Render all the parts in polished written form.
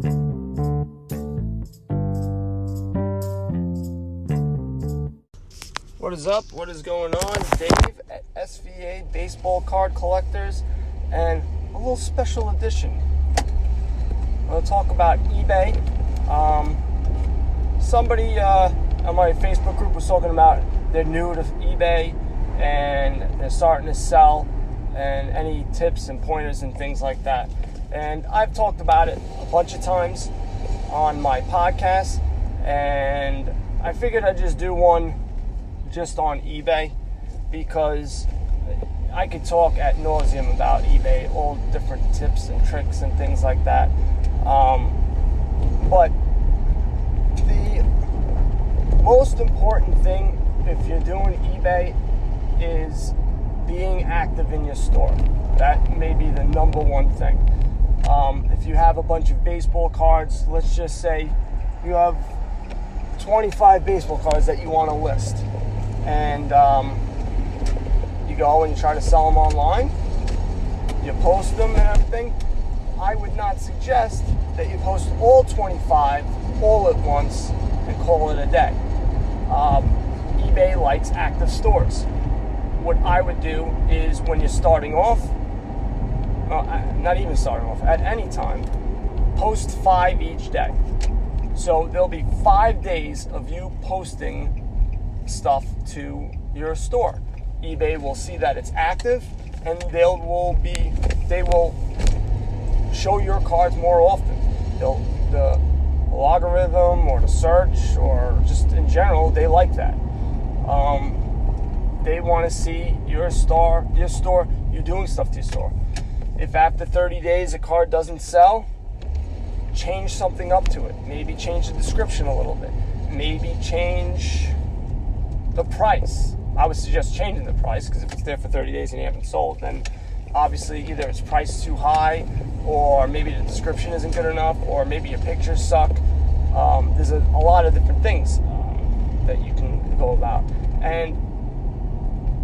What is up? What is going on? Dave at SVA Baseball Card Collectors, and a little special edition. I'm going to talk about eBay. Somebody on my Facebook group was talking about they're new to eBay and they're starting to sell, and any tips and pointers and things like that. And I've talked about it a bunch of times on my podcast, and I figured I'd just do one just on eBay, because I could talk ad nauseum about eBay, all different tips and tricks and things like that. But the most important thing if you're doing eBay is being active in your store. That may be the number one thing. If you have a bunch of baseball cards, let's just say you have 25 baseball cards that you want to list, and you go and you try to sell them online, you post them and everything. I would not suggest that you post all 25 all at once and call it a day. eBay likes active stores. What I would do is, when you're starting off, not even starting off, at any time, post 5 each day. So there'll be 5 days of you posting stuff to your store. eBay will see that it's active, and they will show your cards more often. The logarithm or the search, or just in general, they like that. They want to see your store, you doing stuff to your store. If after 30 days a card doesn't sell, change something up to it. Maybe change the description a little bit. Maybe change the price. I would suggest changing the price, because if it's there for 30 days and you haven't sold, then obviously either it's priced too high, or maybe the description isn't good enough, or maybe your pictures suck. There's a lot of different things that you can go about. And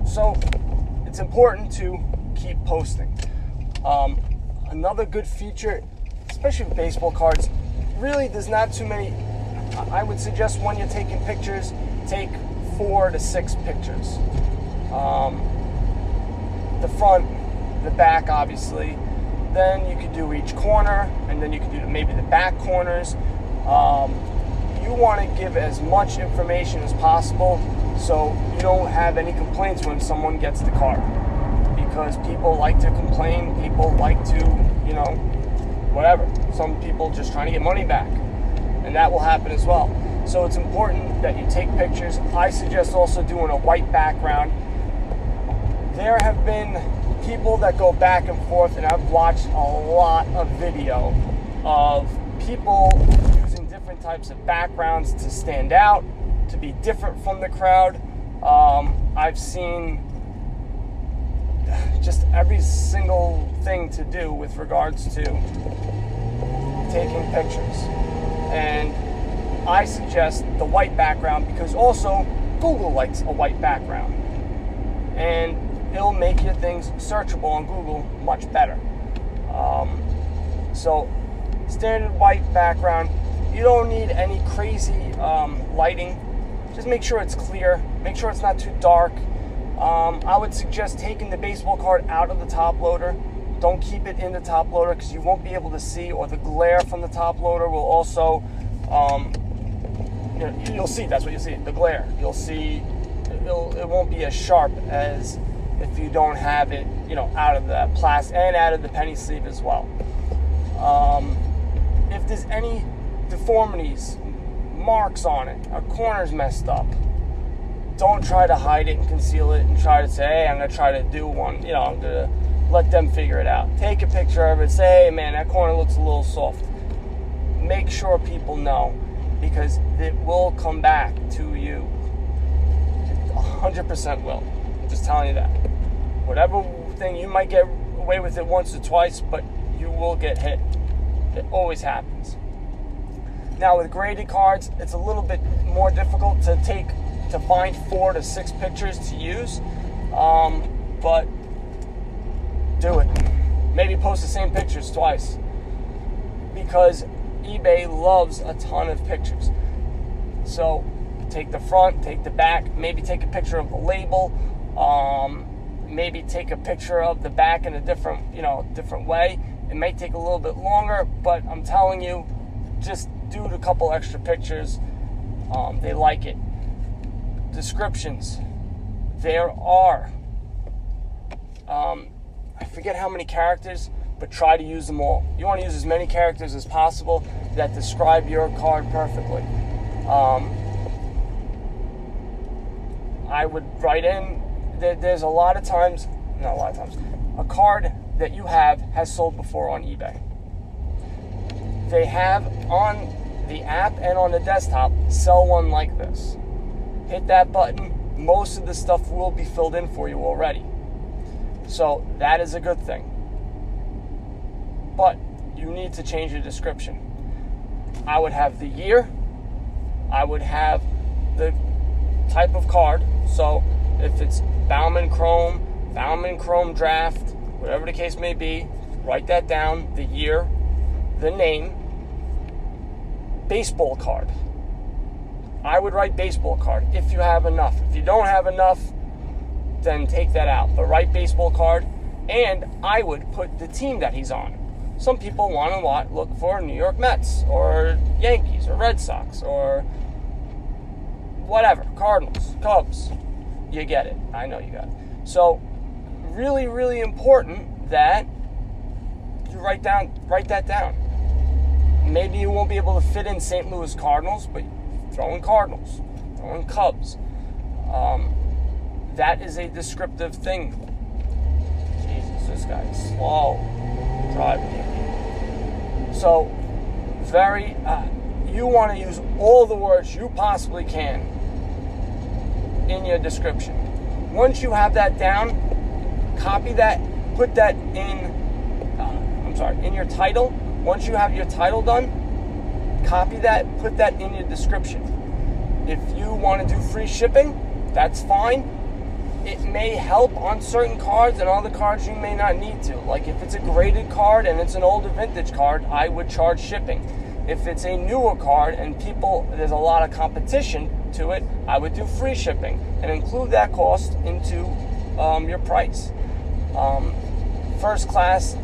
so it's important to keep posting. Another good feature, especially with baseball cards, really there's not too many. I would suggest when you're taking pictures, take 4 to 6 pictures. The front, the back, obviously. Then you could do each corner, and then you could do maybe the back corners. You want to give as much information as possible, so you don't have any complaints when someone gets the card. Because people like to complain, people like to, whatever. Some people just trying to get money back, and that will happen as well. So it's important that you take pictures. I suggest also doing a white background. There have been people that go back and forth, and I've watched a lot of video of people using different types of backgrounds to stand out, to be different from the crowd. I've seen just every single thing to do with regards to taking pictures. And I suggest the white background, because also Google likes a white background, and it'll make your things searchable on Google much better. So standard white background. You don't need any crazy lighting. Just make sure it's clear. Make sure it's not too dark. I would suggest taking the baseball card out of the top loader. Don't keep it in the top loader, because you won't be able to see, or the glare from the top loader will also you'll see, that's what you'll see, the glare. You'll see, it won't be as sharp as if you don't have it, out of the plastic and out of the penny sleeve as well. If there's any deformities, marks on it, a corner's messed up, don't try to hide it and conceal it and try to say, hey, I'm going to try to do one, I'm going to let them figure it out. Take a picture of it, say, hey, man, that corner looks a little soft. Make sure people know, because it will come back to you. 100% will. I'm just telling you that. Whatever thing, you might get away with it once or twice, but you will get hit. It always happens. Now with graded cards, it's a little bit more difficult to find 4 to 6 pictures to use, but do it. Maybe post the same pictures twice, because eBay loves a ton of pictures. So take the front, take the back, maybe take a picture of the label, maybe take a picture of the back in a different way. It may take a little bit longer, but I'm telling you, just do a couple extra pictures. They like it. Descriptions. There are, I forget how many characters, but try to use them all. You want to use as many characters as possible that describe your card perfectly. I would write in, there's a lot of times, not a lot of times, a card that you have has sold before on eBay. They have on the app and on the desktop, sell one like this. Hit that button, most of the stuff will be filled in for you already. So that is a good thing. But you need to change your description. I would have the year, I would have the type of card. So if it's Bauman Chrome Draft, whatever the case may be, write that down, the year, the name, baseball card. I would write baseball card if you have enough. If you don't have enough, then take that out. But write baseball card, and I would put the team that he's on. Some people want to look for New York Mets or Yankees or Red Sox or whatever, Cardinals, Cubs. You get it. I know you got it. So really, really important that you write that down. Maybe you won't be able to fit in St. Louis Cardinals, but throw in Cardinals, throw in Cubs. That is a descriptive thing. Jesus, this guy is slow driving. So, you want to use all the words you possibly can in your description. Once you have that down, copy that, put that in your title. Once you have your title done, copy that, put that in your description. If you want to do free shipping, that's fine. It may help on certain cards, and other cards you may not need to. Like if it's a graded card and it's an older vintage card, I would charge shipping. If it's a newer card and there's a lot of competition to it, I would do free shipping and include that cost into your price. First class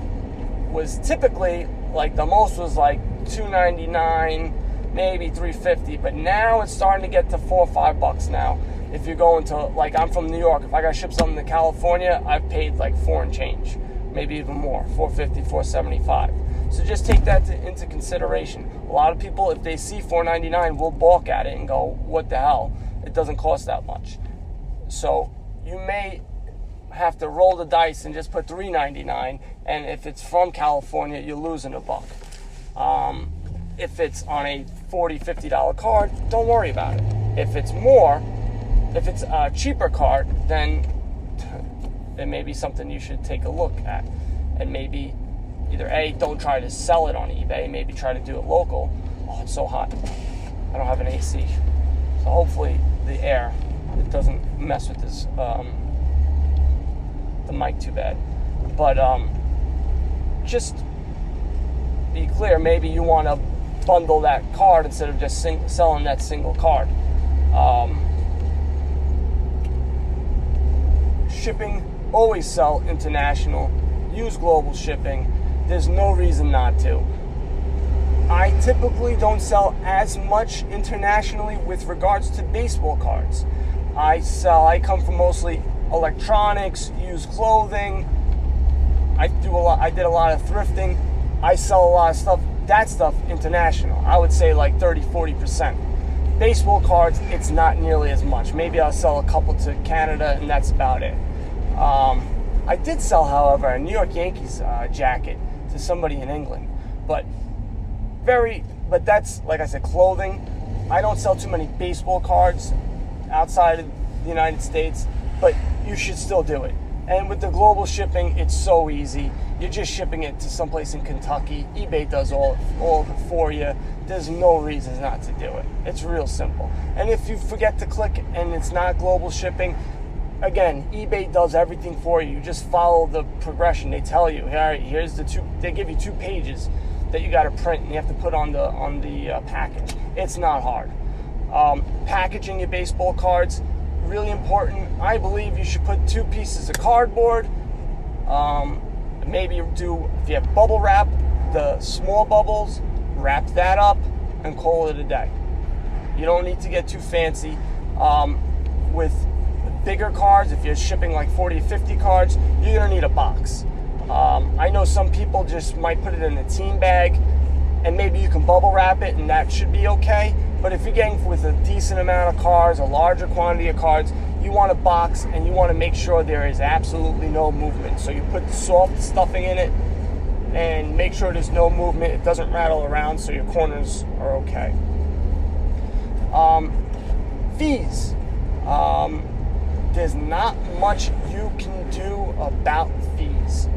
was typically, like the most was like $2.99, maybe $3.50, but now it's starting to get to $4 or $5 now. If you're going to, like I'm from New York, if I gotta ship something to California, I've paid like $4 and change, maybe even more, $4.50, $4.75. So just take that into consideration. A lot of people, if they see $4.99, will balk at it and go, what the hell? It doesn't cost that much. So you may have to roll the dice and just put $3.99, and if it's from California, you're losing $1. If it's on a $40, $50 card, don't worry about it. If it's a cheaper card, then it may be something you should take a look at. And maybe either A, don't try to sell it on eBay, maybe try to do it local. Oh, it's so hot. I don't have an AC. So hopefully the air, it doesn't mess with this, the mic too bad. But just be clear, maybe you want to bundle that card instead of just selling that single card. Shipping, always sell international, use global shipping. There's no reason not to. I typically don't sell as much internationally with regards to baseball cards. I come from mostly electronics, used clothing. I did a lot of thrifting. I sell a lot of stuff, that stuff international. I would say like 30-40%. Baseball cards, it's not nearly as much. Maybe I'll sell a couple to Canada, and that's about it. I did sell, however, a New York Yankees jacket to somebody in England, but that's, like I said, clothing. I don't sell too many baseball cards outside of the United States, but you should still do it. And with the global shipping, it's so easy. You're just shipping it to someplace in Kentucky. eBay does all of it for you. There's no reason not to do it. It's real simple. And if you forget to click and it's not global shipping, again, eBay does everything for you. You just follow the progression. They tell you, all right, here's the two. They give you 2 pages that you got to print and you have to put on the package. It's not hard. Packaging your baseball cards, really important. I believe you should put 2 pieces of cardboard. Maybe if you have bubble wrap, the small bubbles, wrap that up and call it a day. You don't need to get too fancy. With bigger cards, if you're shipping like 40 or 50 cards, you're going to need a box. I know some people just might put it in a team bag, and maybe you can bubble wrap it, and that should be okay. But if you're getting with a decent amount of cards, a larger quantity of cards, you want a box, and you want to make sure there is absolutely no movement. So you put the soft stuffing in it, and make sure there's no movement. It doesn't rattle around, so your corners are okay. Fees. There's not much you can do about fees.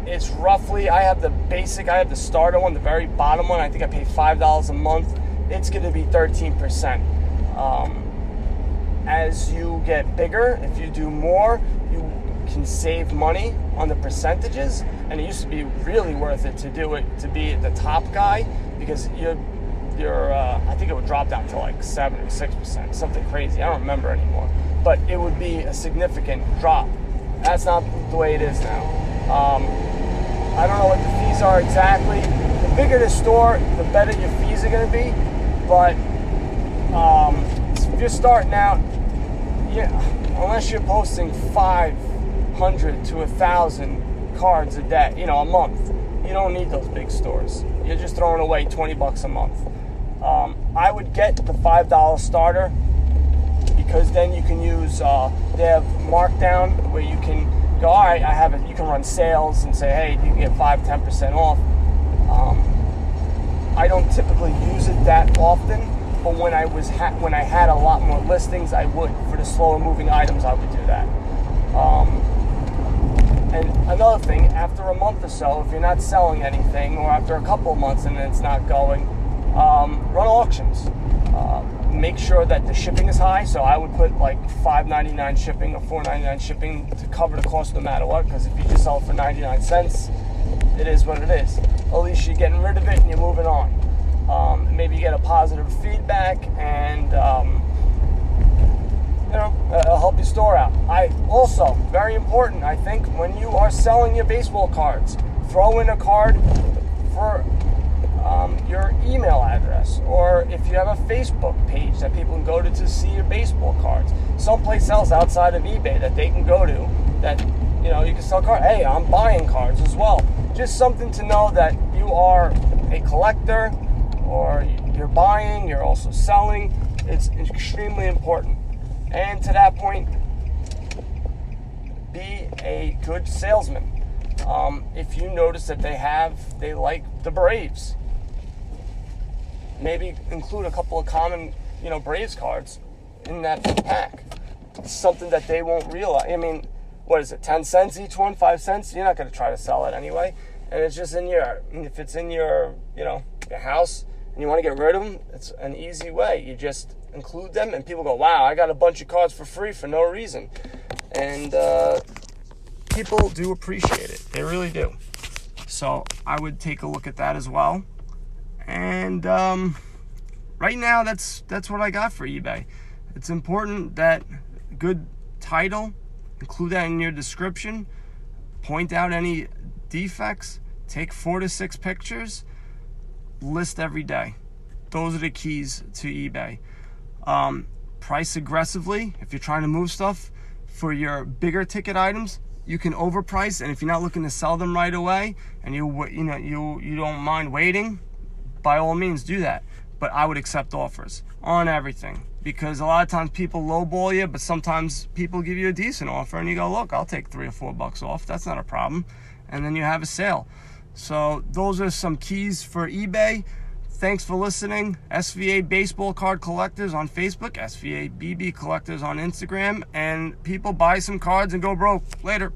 It's roughly, I have the starter one, the very bottom one. I think I pay $5 a month. It's going to be 13%. As you get bigger, if you do more, you can save money on the percentages. And it used to be really worth it to do it, to be the top guy, because I think it would drop down to like 7 or 6%, something crazy. I don't remember anymore. But it would be a significant drop. That's not the way it is now. I don't know what the fees are exactly. The bigger the store, the better your fees are going to be. But if you're starting out, unless you're posting 500 to 1,000 cards a day, a month, you don't need those big stores. You're just throwing away $20 a month. I would get the $5 starter, because then you can use, they have markdown where you can go, all right, I have it. You can run sales and say, hey, you can get 5-10% off. I don't typically use it that often, but when I had a lot more listings, I would. For the slower moving items, I would do that. And another thing, after a month or so, if you're not selling anything, or after a couple of months and it's not going, run auctions. Make sure that the shipping is high. So I would put like $5.99 shipping or $4.99 shipping to cover the cost no matter what. Because if you just sell it for 99 cents, it is what it is. At least you're getting rid of it and you're moving on. Maybe you get a positive feedback, and it'll help your store out. Also, very important, I think, when you are selling your baseball cards, throw in a card for your email address, or if you have a Facebook page that people can go to see your baseball cards, someplace else outside of eBay that they can go to, that you can sell cards. Hey, I'm buying cards as well. Just something to know that you are a collector, or you're buying, you're also selling. It's extremely important. And to that point, be a good salesman. If you notice that they like the Braves, maybe include a couple of common, Braves cards in that pack. It's something that they won't realize. I mean, what is it, 10 cents each one, 5 cents? You're not going to try to sell it anyway. And it's just if it's in your, your house and you want to get rid of them, it's an easy way. You just include them, and people go, wow, I got a bunch of cards for free for no reason. And people do appreciate it. They really do. So I would take a look at that as well. And right now, that's what I got for eBay. It's important that good title, include that in your description, point out any defects, take 4 to 6 pictures, list every day. Those are the keys to eBay. Price aggressively. If you're trying to move stuff for your bigger ticket items, you can overprice, and if you're not looking to sell them right away, and you don't mind waiting, by all means do that. But I would accept offers on everything, because a lot of times people lowball you, but sometimes people give you a decent offer, and you go, look, I'll take $3 or $4 off. That's not a problem. And then you have a sale. So those are some keys for eBay. Thanks for listening. SVA Baseball Card Collectors on Facebook, SVA BB Collectors on Instagram, and people buy some cards and go broke. Later.